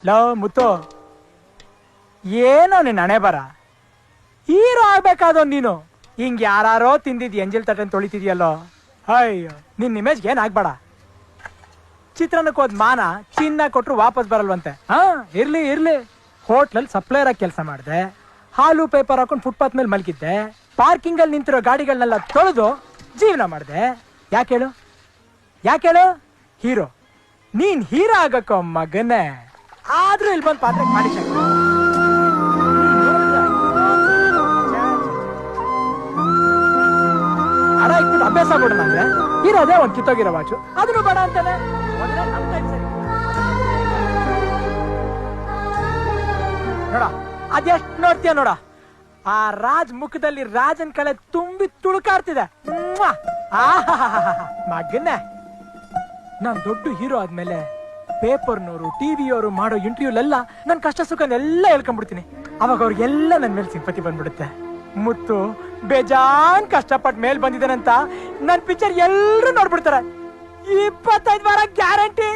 Love ಮುತ್ತು, ಏನೋ ನಿನ್ನ ಹಣೆ ಬರ, ಹೀರೋ ಆಗ್ಬೇಕಾದವ್ ನೀನು. ಹಿಂಗ್ ಯಾರೋ ತಿಂದಿದ್ ಎಂಜಲ್ ತಟನ್ ತೊಳಿತಿದ್ಯಲ್ಲೋ. ಅಯ್ಯೋ, ನಿನ್ ಇಮೇಜ್ಗೆ ಏನ್ ಆಗ್ಬೇಡ. ಚಿತ್ರಾನ್ನಕ್ಕೆ ಹೋದ್ ಮಾನ ಚಿನ್ನ ಕೊಟ್ರು ವಾಪಸ್ ಬರಲ್ವಂತೆ. ಇರ್ಲಿ ಇರ್ಲಿ. ಹೋಟ್ಲಲ್ಲಿ ಸಪ್ಲೈಯರ್ ಆಗಿ ಕೆಲಸ ಮಾಡಿದೆ, ಹಾಲು ಪೇಪರ್ ಹಾಕೊಂಡು ಫುಟ್ಪಾತ್ ಮೇಲೆ ಮಲಗಿದ್ದೆ, ಪಾರ್ಕಿಂಗ್ ಅಲ್ಲಿ ನಿಂತಿರೋ ಗಾಡಿಗಳನ್ನೆಲ್ಲ ತೊಳೆದು ಜೀವನ ಮಾಡಿದೆ. ಯಾಕೇಳು ಯಾಕೇಳು? ಹೀರೋ, ನೀನ್ ಹೀರೋ ಆಗಕ್ಕೋ ಮಗನೇ. ಆದ್ರೂ ಇಲ್ಲಿ ಬಂದ್ ಪಾತ್ರ ಮಾಡಿ ಹಣ ಇಟ್ಬಿಟ್ಟು ಅಭ್ಯಾಸ ಕೊಡೋಣ ಅಂದ್ರೆ ಇರೋದೇ ಒಂದ್ ಕಿತ್ತೋಗಿರೋ ವಾಚು, ಅದನ್ನು ಬೇಡ ಅಂತಾನೆ. ನೋಡ ಅದೆಷ್ಟ್ ನೋಡ್ತೀಯ ನೋಡ. ಆ ರಾಜ್ ಮುಖದಲ್ಲಿ ರಾಜನ್ ಕಳೆ ತುಂಬಿ ತುಳುಕಾಡ್ತಿದೆ. ಮಗನ್ನೇ, ನಾನ್ ದೊಡ್ಡ ಹೀರೋ ಆದ್ಮೇಲೆ ಪೇಪರ್ನವರು ಟಿವಿಯವರು ಮಾಡೋ ಇಂಟರ್ವ್ಯೂಲೆಲ್ಲ ನನ್ ಕಷ್ಟ ಸುಖನೆಲ್ಲ ಹೇಳ್ಕೊಂಡ್ಬಿಡ್ತೀನಿ. ಅವಾಗ ಅವ್ರಿಗೆಲ್ಲ ನನ್ ಮೇಲೆ ಸಿಂಪತಿ ಬಂದ್ಬಿಡುತ್ತೆ. ಮುತ್ತು ಬೇಜಾನ್ ಕಷ್ಟಪಟ್ಟು ಮೇಲ್ ಬಂದಿದ್ದಾನಂತ ನನ್ ಪಿಕ್ಚರ್ ಎಲ್ರು ನೋಡ್ಬಿಡ್ತಾರೆ. 25 ವಾರ ಗ್ಯಾರಂಟಿ.